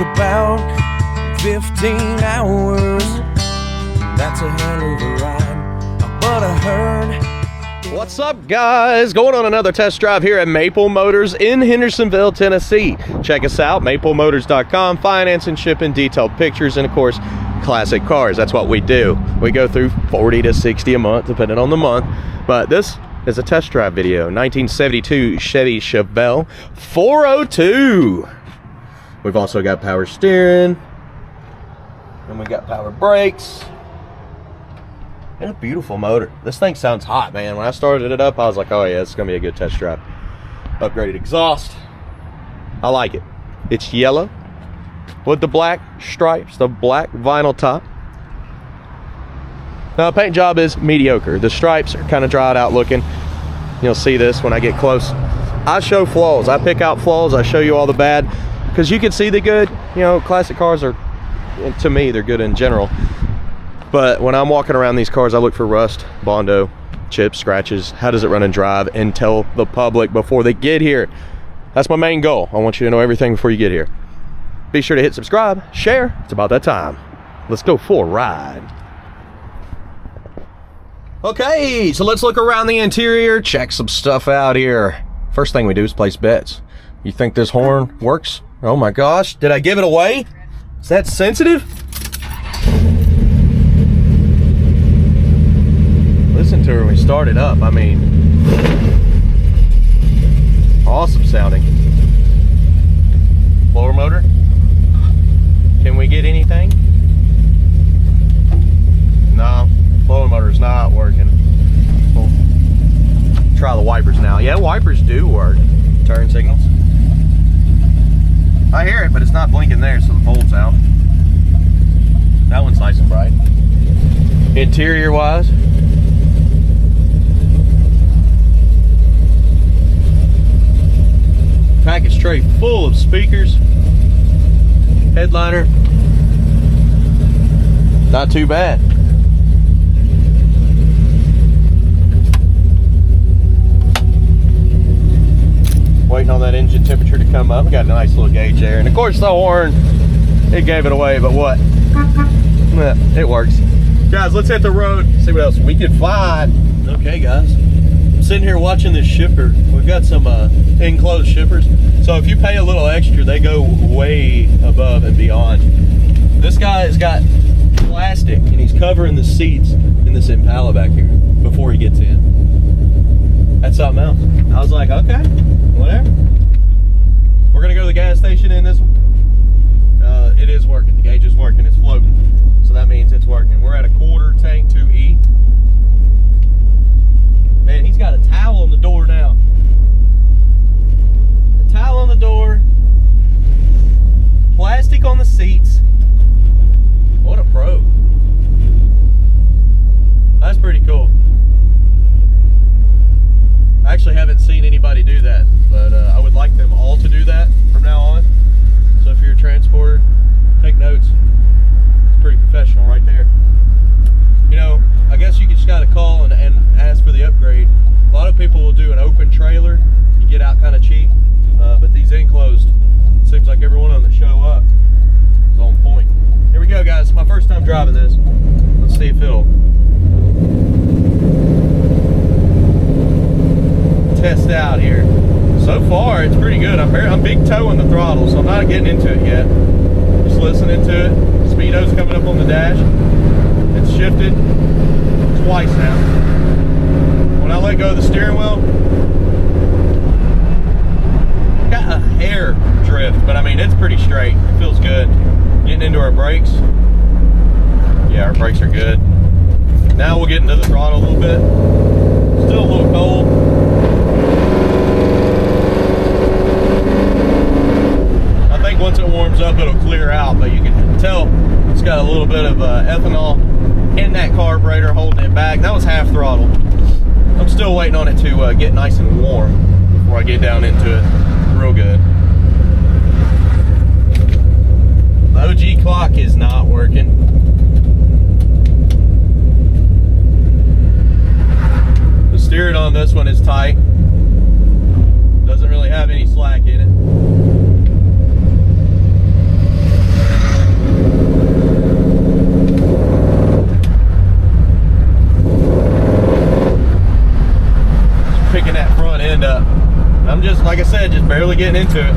about 15 hours. That's a hell of a ride, but I heard. What's up, guys? Going on another test drive here at Maple Motors in Hendersonville, Tennessee. Check us out, maplemotors.com. Financing, shipping, detailed pictures, and of course, classic cars. That's what we do. We go through 40 to 60 a month, depending on the month. But this is a test drive video. 1972 Chevy Chevelle 402. We've also got power steering, and we got power brakes, and a beautiful motor. This thing sounds hot, man. When I started it up, I was like, oh yeah, it's gonna be a good test drive. Upgraded exhaust. I like it. It's yellow with the black stripes, the black vinyl top. Now, the paint job is mediocre. The stripes are kind of dried out looking. You'll see this when I get close. I show flaws. I pick out flaws. I show you all the bad, because you can see the good. You know, classic cars are, to me, they're good in general. But when I'm walking around these cars, I look for rust, bondo, chips, scratches. How does it run and drive? And tell the public before they get here. That's my main goal. I want you to know everything before you get here. Be sure to hit subscribe, share. It's about that time. Let's go for a ride. Okay, so let's look around the interior, check some stuff out here. First thing we do is place bets. You think this horn works? Oh my gosh, did I give it away? Is that sensitive? Listen to her when we start it up. I mean, awesome sounding. Blower motor. Can we get anything? No, blower motor's not working. We'll try the wipers now. Yeah, wipers do work. Turn signals. I hear it, but it's not blinking there, so the bulb's out. That one's nice and bright. Interior wise, package tray full of speakers. Headliner, not too bad. Waiting on that engine temperature to come up. We got a nice little gauge there, and of course the horn, it gave it away, but what? It works. Guys, let's hit the road, see what else we can find. Okay, guys, I'm sitting here watching this shipper. We've got some enclosed shippers, so if you pay a little extra, they go way above and beyond. This guy has got plastic, and he's covering the seats in this Impala back here before he gets in. That's something else. I was like, okay, whatever. We're gonna go to the gas station in this one. It is working. The gauge is working. It's floating, so that means it's working. We're at a quarter tank 2E. Man, he's got a towel on the door now. A towel on the door. Plastic on the seats. What a pro. That's pretty cool. I actually haven't seen anybody do that, but I would like them all to do that from now on. So if you're a transporter, take notes. It's pretty professional right there. You know, I guess you just got to call and ask for the upgrade. A lot of people will do an open trailer. You get out kind of cheap, but these enclosed, seems like every one of them that show up is on point. Here we go, guys. It's my first time driving this. Let's see if it'll test out here. So far, it's pretty good. I'm big toeing the throttle, so I'm not getting into it yet. Just listening to it. Speedo's coming up on the dash. It's shifted twice now. When I let go of the steering wheel, got a hair drift, but I mean, it's pretty straight. It feels good. Getting into our brakes. Yeah, our brakes are good. Now we'll get into the throttle a little bit. Still a little cold. I think once it warms up, it'll clear out, but you can tell it's got a little bit of ethanol in that carburetor holding it back. That was half throttle. I'm still waiting on it to get nice and warm before I get down into it real good. The OG clock is not working. The steering on this one is tight. Doesn't really have any slack in it. like I said, just barely getting into it.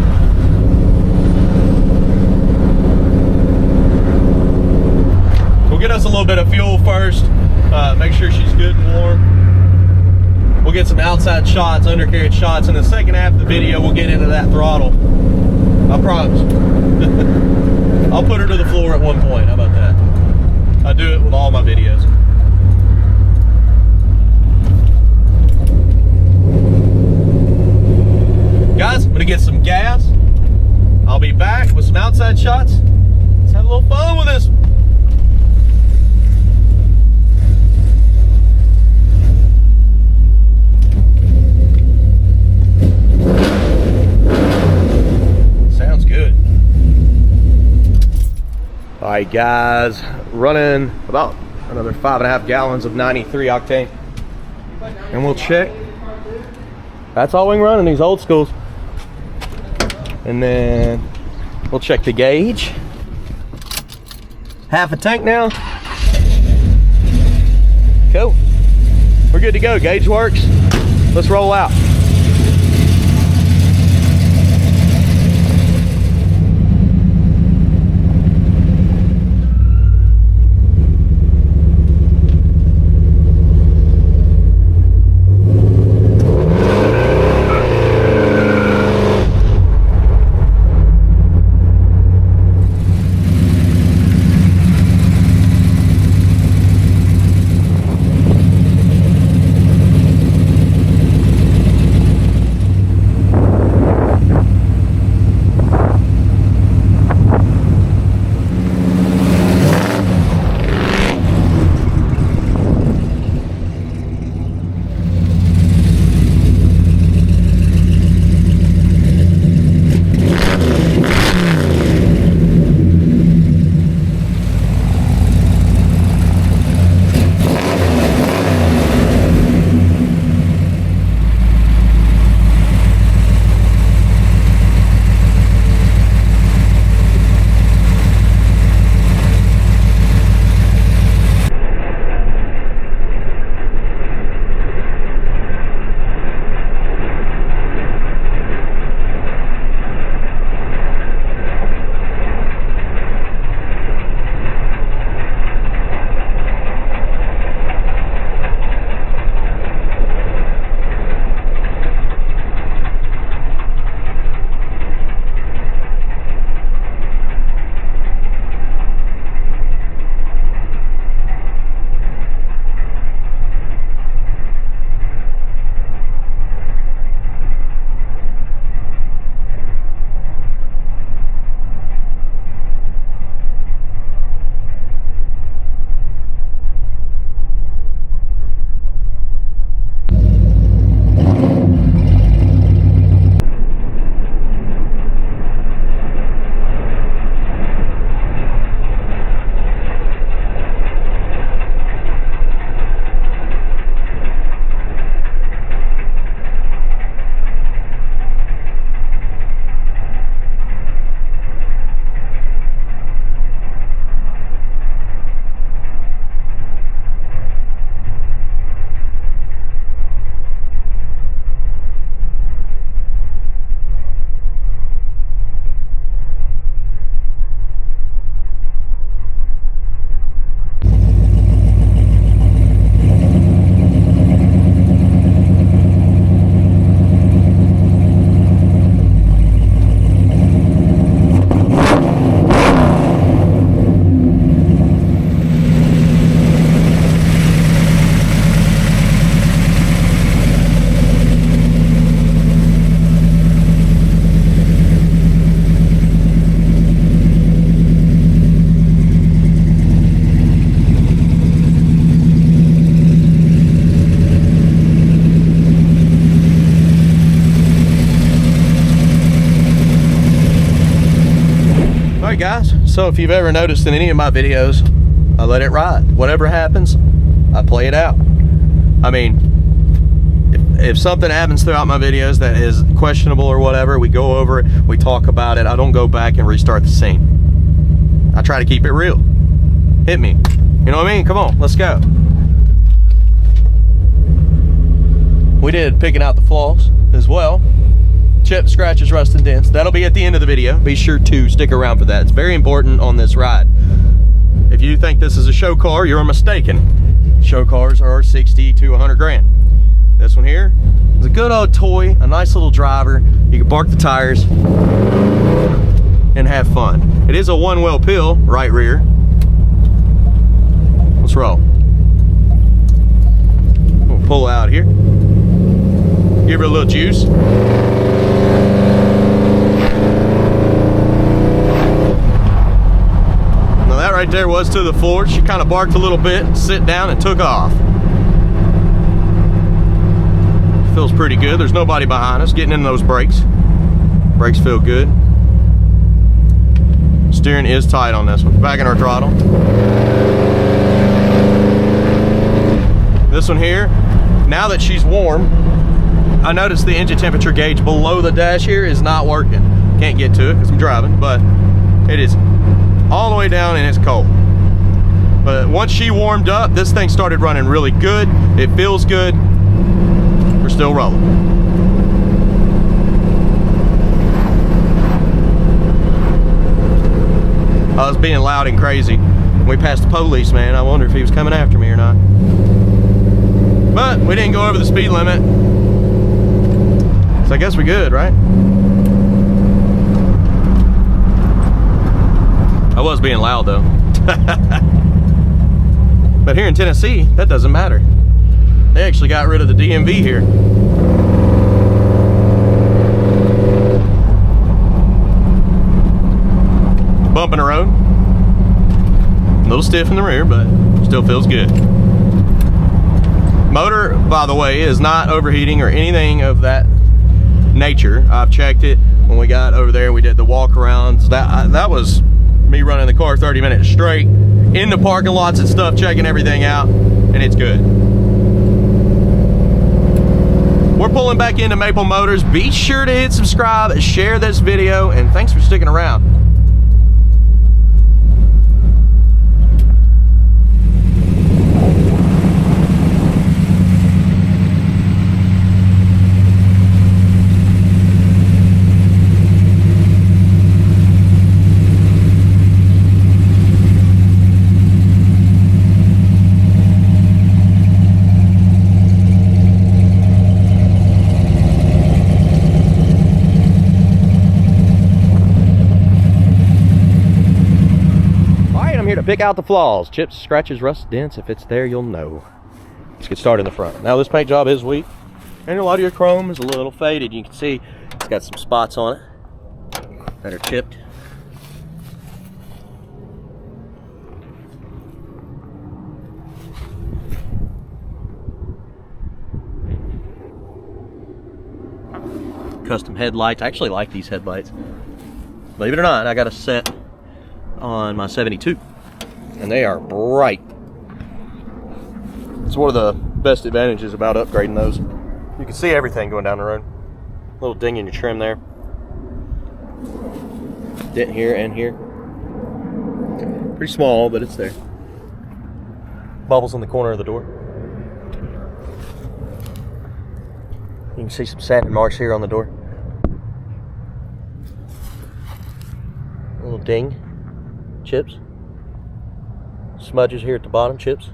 We'll get us a little bit of fuel first. Make sure she's good and warm. We'll get some outside shots, undercarriage shots. In the second half of the video, we'll get into that throttle. I promise. I'll put her to the floor at one point. How about that? I do it with all my videos. Guys, I'm gonna get some gas. I'll be back with some outside shots. Let's have a little fun with this. Sounds good. All right, guys, running about another 5.5 gallons of 93 octane, and we'll check. That's all we can run in these old schools. And then we'll check the gauge. Half a tank now. Cool. We're good to go. Gauge works. Let's roll out. Alright guys, so if you've ever noticed in any of my videos, I let it ride. Whatever happens, I play it out. I mean, if something happens throughout my videos that is questionable or whatever, we go over it, we talk about it. I don't go back and restart the scene. I try to keep it real. Hit me. You know what I mean? Come on, let's go. We did picking out the flaws as well. Chip, scratches, rust, and dents. That'll be at the end of the video. Be sure to stick around for that. It's very important on this ride. If you think this is a show car, you're mistaken. Show cars are 60 to 100 grand. This one here is a good old toy, a nice little driver. You can bark the tires and have fun. It is a one-well pill, right rear. Let's roll. We'll pull out here. Give her a little juice. Now that right there was to the floor. She kind of barked a little bit, sit down, and took off. Feels pretty good. There's nobody behind us. Getting in those brakes. Brakes feel good. Steering is tight on this one. Back in our throttle. This one here, now that she's warm, I noticed the engine temperature gauge below the dash here is not working. Can't get to it because I'm driving, but it is all the way down and it's cold. But once she warmed up, this thing started running really good. It feels good. We're still rolling. I was being loud and crazy. We passed the police, man. I wonder if he was coming after me or not. But we didn't go over the speed limit. So I guess we're good, right? I was being loud though. But here in Tennessee, that doesn't matter. They actually got rid of the DMV here. Bump in the road. A little stiff in the rear, but still feels good. Motor, by the way, is not overheating or anything of that nature. I've checked it when we got over there. We did the walk arounds. That was me running the car 30 minutes straight in the parking lots and stuff, checking everything out, and it's good. We're pulling back into Maple Motors. Be sure to hit subscribe, share this video, and thanks for sticking around. Pick out the flaws, chips, scratches, rust, dents. If it's there, you'll know. Let's get started in the front. Now this paint job is weak, and a lot of your chrome is a little faded. You can see it's got some spots on it that are chipped. Custom headlights. I actually like these headlights. Believe it or not, I got a set on my 72. And they are bright. It's one of the best advantages about upgrading those. You can see everything going down the road. Little ding in your trim there. Dent here and here. Pretty small, but it's there. Bubbles on the corner of the door. You can see some sanding marks here on the door. A little ding. Chips. Smudges here at the bottom, chips.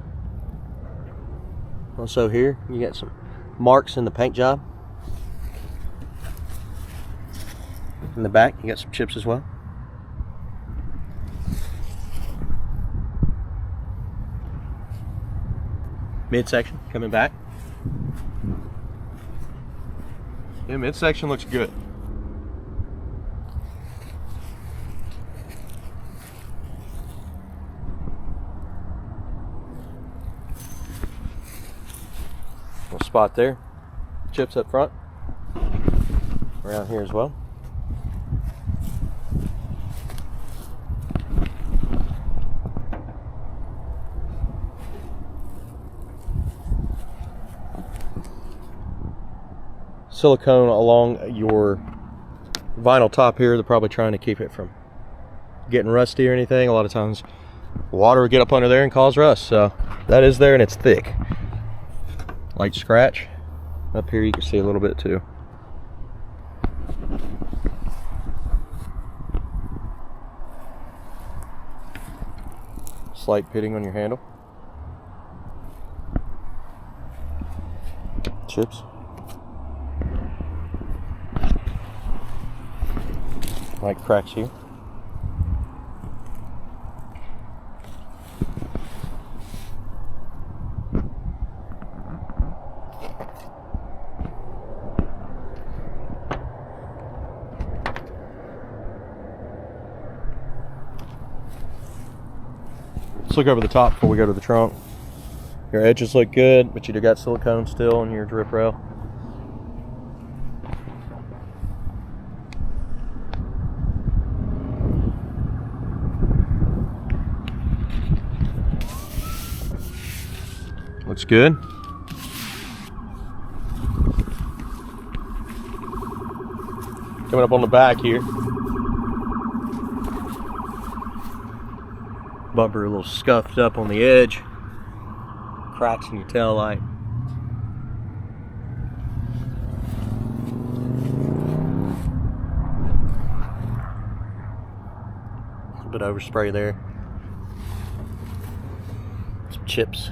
Also here, you got some marks in the paint job. In the back, you got some chips as well. Midsection coming back. Yeah, midsection looks good. Little spot there. Chips up front. Around here as well. Silicone along your vinyl top here. They're probably trying to keep it from getting rusty or anything. A lot of times water will get up under there and cause rust, so that is there, and it's thick. Light scratch up here, you can see a little bit too. Slight pitting on your handle. Chips. Like cracks here. Let's look over the top before we go to the trunk. Your edges look good, but you got silicone still on your drip rail. Looks good. Coming up on the back here. Bumper a little scuffed up on the edge. Cracks in your tail light. A little bit of overspray there. Some chips.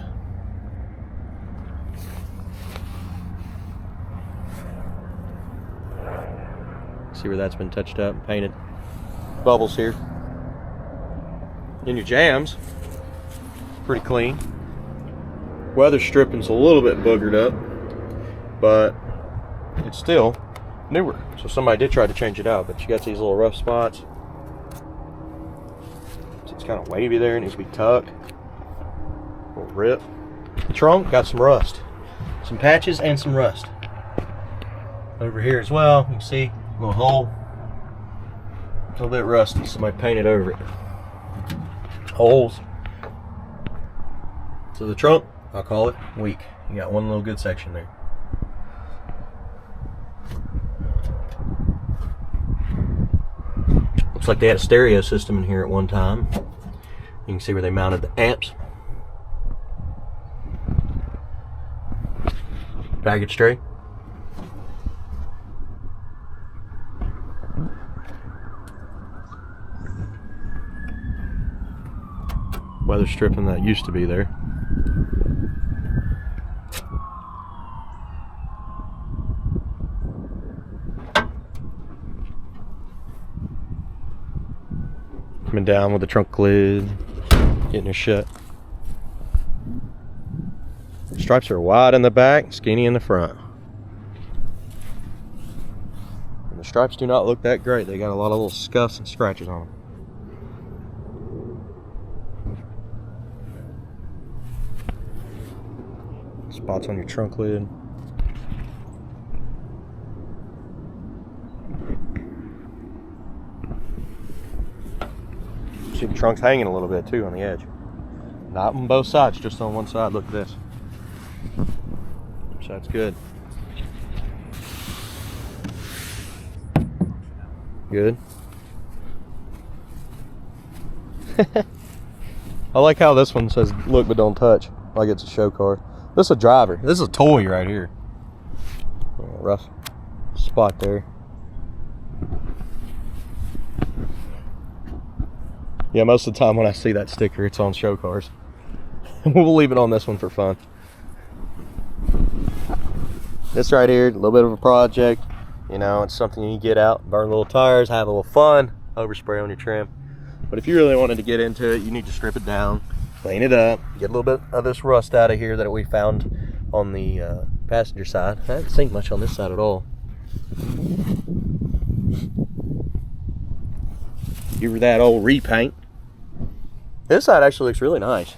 See where that's been touched up and painted. Bubbles here. In your jams, pretty clean. Weather stripping's a little bit boogered up, but it's still newer. So somebody did try to change it out, but you got these little rough spots. So it's kind of wavy there, it needs to be tucked. A little rip. The trunk got some rust. Some patches and some rust. Over here as well, you can see a little hole. A little bit rusty, somebody painted over it. Holes. So the trunk, I'll call it weak. You got one little good section there. Looks like they had a stereo system in here at one time. You can see where they mounted the amps. Baggage tray. Weather stripping that used to be there. Coming down with the trunk lid, getting it shut. Stripes are wide in the back, skinny in the front. And the stripes do not look that great. They got a lot of little scuffs and scratches on them. Spots on your trunk lid. See the trunk's hanging a little bit too on the edge. Not on both sides, just on one side. Look at this. So that's good. Good. I like how this one says look but don't touch, like it's a show car. This is a driver. This is a toy right here. Rough spot there. Yeah, most of the time when I see that sticker, it's on show cars. We'll leave it on this one for fun. This right here, a little bit of a project. You know, it's something you get out, burn little tires, have a little fun, overspray on your trim. But if you really wanted to get into it, you need to strip it down, clean it up, get a little bit of this rust out of here that we found on the passenger side. I haven't seen much on this side at all. Give her that old repaint. This side actually looks really nice.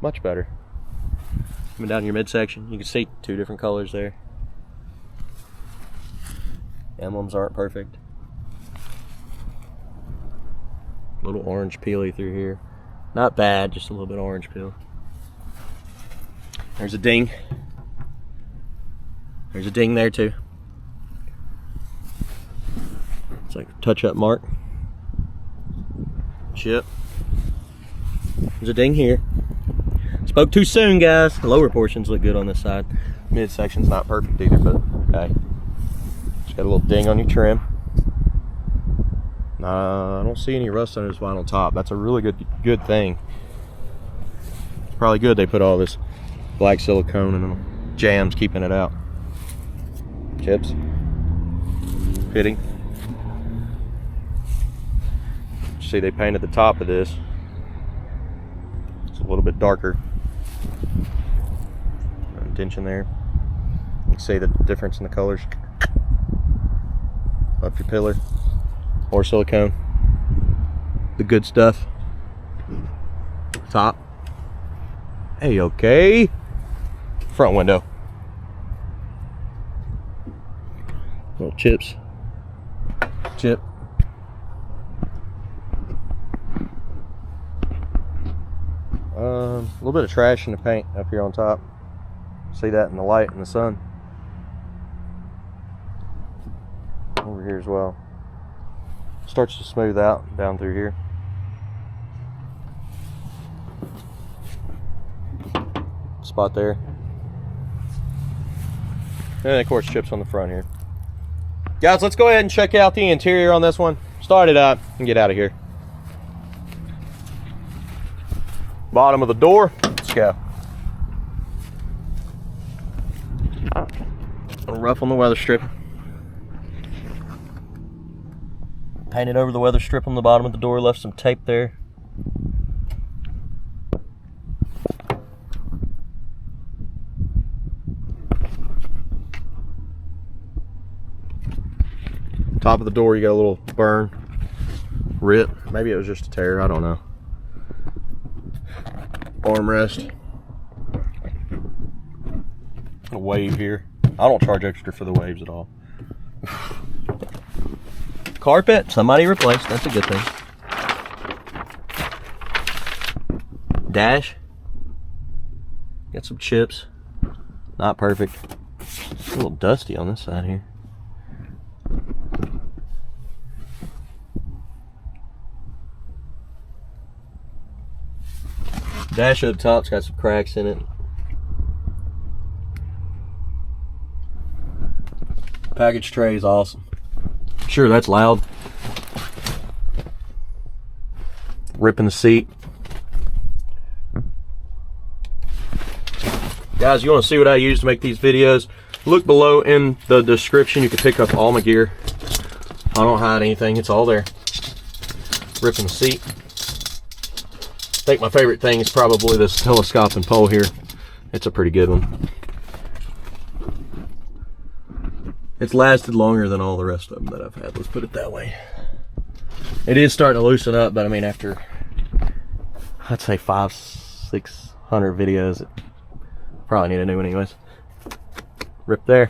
Much better. Coming down your midsection, you can see two different colors there. Emblems aren't perfect. Little orange peely through here. Not bad, just a little bit orange peel. There's a ding. There's a ding there too. It's like a touch-up mark. Chip. There's a ding here. Spoke too soon, guys. The lower portions look good on this side. Midsection's not perfect either, but okay. Got a little ding on your trim. I don't see any rust on his vinyl top. That's a really good thing. It's probably good they put all this black silicone and jams keeping it out. Chips. Fitting. See, they painted the top of this. It's a little bit darker. Indentation there. You can see the difference in the colors. Up your pillar. More silicone. The good stuff. Top. Hey, okay. Front window. Little chips. Chip. A little bit of trash in the paint up here on top. See that in the light and the sun. Over here as well. Starts to smooth out down through here. Spot there. And of course chips on the front here. Guys, let's go ahead and check out the interior on this one. Start it up and get out of here. Bottom of the door. Let's go. A rough on the weather strip. Painted over the weather strip on the bottom of the door, left some tape there. Top of the door, you got a little burn, rip. Maybe it was just a tear, I don't know. Armrest. A wave here. I don't charge extra for the waves at all. Carpet, somebody replaced. That's a good thing. Dash. Got some chips. Not perfect. It's a little dusty on this side here. Dash up top's got some cracks in it. Package tray is awesome. Sure, that's loud. Ripping the seat. Guys, you want to see what I use to make these videos? Look below in the description. You can pick up all my gear. I don't hide anything. It's all there. Ripping the seat. I think my favorite thing is probably this telescoping pole here. It's a pretty good one. It's lasted longer than all the rest of them that I've had, let's put it that way. It is starting to loosen up, but I mean, after I'd say 500-600 videos, it probably need a new one anyways. Rip there.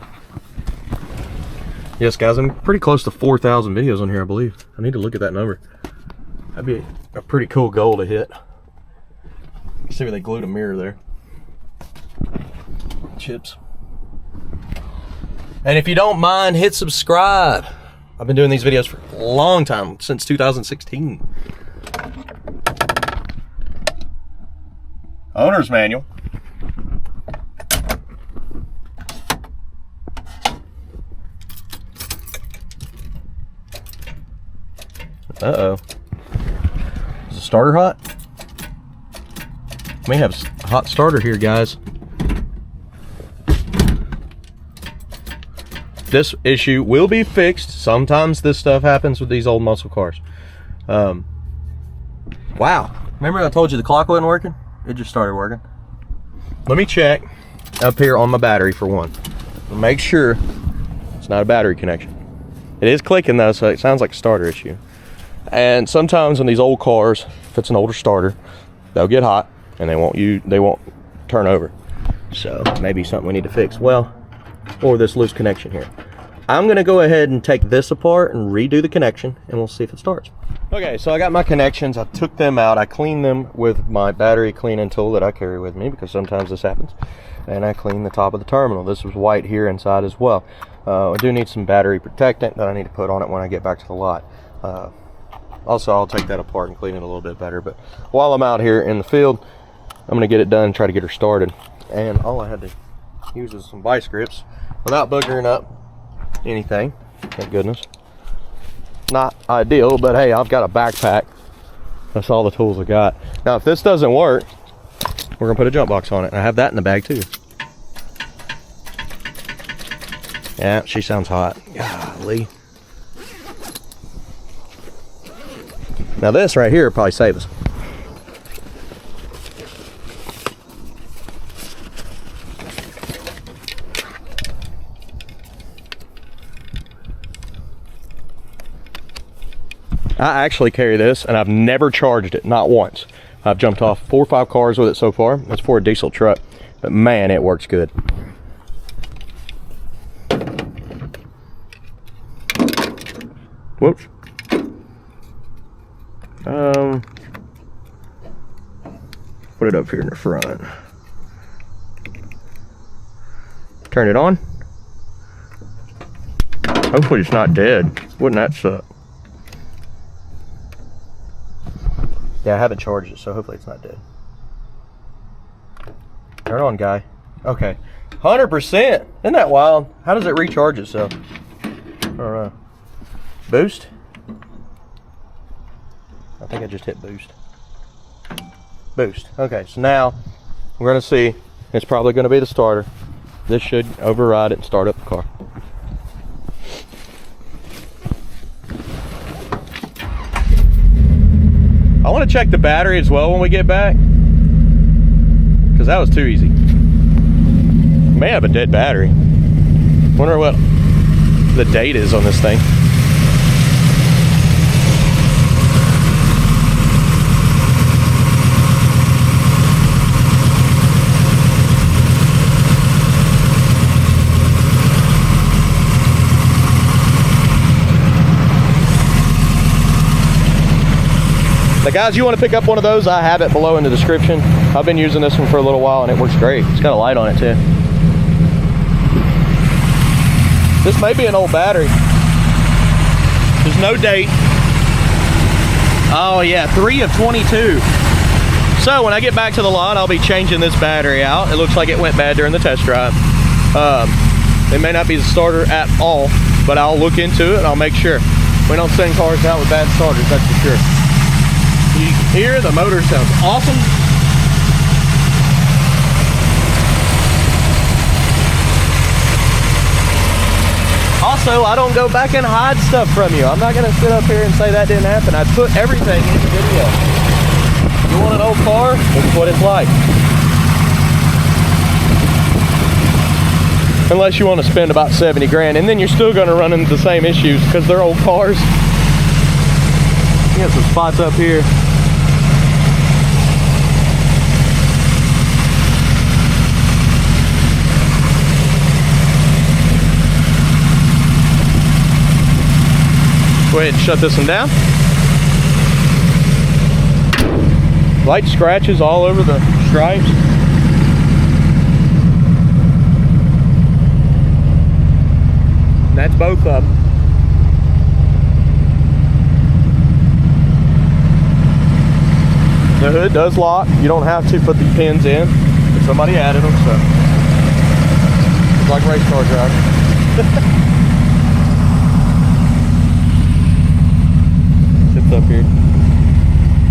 Yes guys, I'm pretty close to 4,000 videos on here, I believe. I need to look at that number. That'd be a pretty cool goal to hit. See where they glued a mirror there. Chips. And if you don't mind, hit subscribe. I've been doing these videos for a long time, since 2016. Owner's manual. Uh-oh. Is the starter hot? May have a hot starter here, guys. This issue will be fixed. Sometimes this stuff happens with these old muscle cars. Wow. Remember I told you the clock wasn't working? It just started working. Let me check up here on my battery for one. Make sure it's not a battery connection. It is clicking though, so it sounds like a starter issue. And sometimes in these old cars, if it's an older starter, they'll get hot and they won't turn over. So maybe something we need to fix. Well, or this loose connection here. I'm gonna go ahead and take this apart and redo the connection and we'll see if it starts. Okay, so I got my connections. I took them out. I cleaned them with my battery cleaning tool that I carry with me because sometimes this happens. And I cleaned the top of the terminal. This was white here inside as well. I do need some battery protectant that I need to put on it when I get back to the lot. Also, I'll take that apart and clean it a little bit better. But while I'm out here in the field, I'm gonna get it done and try to get her started. And all I had to use is some vice grips without boogering up anything. thank goodness. Not ideal, but hey, I've got a backpack. That's all the tools I got. Now, if this doesn't work, we're gonna put a jump box on it. I have that in the bag too. Yeah, she sounds hot. Golly. Now this right here will probably save us. I actually carry this and I've never charged it, not once. I've jumped off 4 or 5 cars with it so far. That's for a diesel truck, but man, it works good. Whoops. Put it up here in the front. Turn it on. Hopefully it's not dead. Wouldn't that suck? Yeah, I haven't charged it, so hopefully it's not dead. Turn it on, guy. Okay. 100%. Isn't that wild? How does it recharge itself? I don't know. Boost? I think I just hit boost. Boost. Okay, so now we're going to see. It's probably going to be the starter. This should override it and start up the car. I want to check the battery as well when we get back, because that was too easy. May have a dead battery. Wonder what the date is on this thing. Now guys, you want to pick up one of those, I have it below in the description. I've been using this one for a little while and it works great. It's got a light on it too. This may be an old battery. There's no date. Oh yeah, 3 of 22. So when I get back to the lot, I'll be changing this battery out. It looks like it went bad during the test drive. It may not be the starter at all, but I'll look into it and I'll make sure. We don't send cars out with bad starters, that's for sure. You can hear the motor sounds awesome. Also, I don't go back and hide stuff from you. I'm not going to sit up here and say that didn't happen. I put everything in the video. You want an old car? This is what it's like. Unless you want to spend about 70 grand, and then you're still going to run into the same issues because they're old cars. You got some spots up here. Go ahead and shut this one down. Light scratches all over the stripes. And that's both of them. The hood does lock. You don't have to put the pins in. Somebody added them, so it's like a race car driving. Sits up here.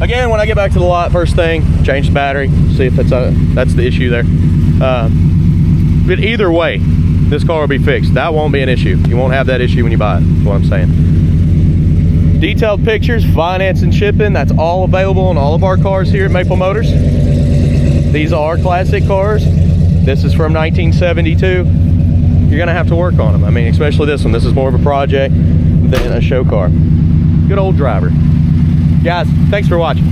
Again, when I get back to the lot, first thing, change the battery, see if that's the issue there. But either way, this car will be fixed. That won't be an issue. You won't have that issue when you buy it, is what I'm saying. Detailed pictures, finance and shipping, that's all available on all of our cars here at Maple Motors. These are classic cars. This is from 1972. You're gonna have to work on them. I mean, especially this one. This is more of a project than a show car. Good old driver. Guys, thanks for watching.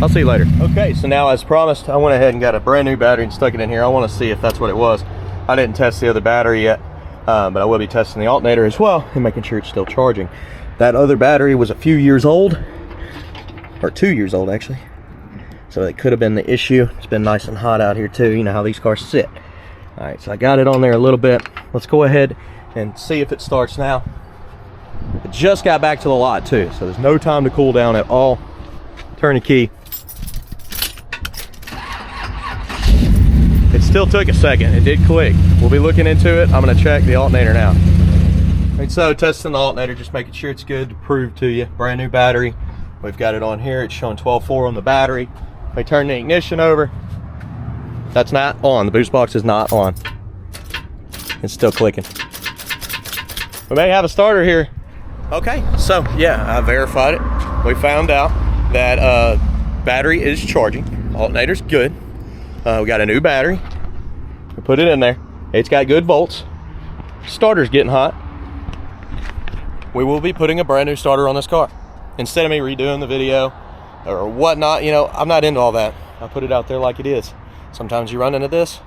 I'll see you later. Okay, so now as promised, I went ahead and got a brand new battery and stuck it in here. I want to see if that's what it was. I didn't test the other battery yet, but I will be testing the alternator as well and making sure it's still charging. That other battery was a few years old, or 2 years old actually. So it could have been the issue. It's been nice and hot out here too. You know how these cars sit. All right, so I got it on there a little bit. Let's go ahead and see if it starts now. It just got back to the lot too, so there's no time to cool down at all. Turn the key. It still took a second. It did click. We'll be looking into it. I'm going to check the alternator now. And so testing the alternator, just making sure it's good to prove to you. Brand new battery. We've got it on here. It's showing 12.4 on the battery. We turn the ignition over. That's not on. The boost box is not on. It's still clicking. We may have a starter here. Okay, so yeah, I verified it. We found out that battery is charging. Alternator's good. We got a new battery. We put it in there. It's got good volts. Starter's getting hot. We will be putting a brand new starter on this car. Instead of me redoing the video or whatnot, you know, I'm not into all that. I put it out there like it is. Sometimes you run into this.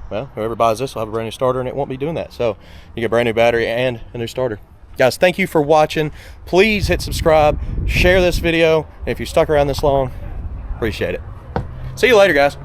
Well, whoever buys this will have a brand new starter and it won't be doing that. So you get a brand new battery and a new starter. Guys, thank you for watching. Please hit subscribe, share this video. And if you stuck around this long, appreciate it. See you later, guys.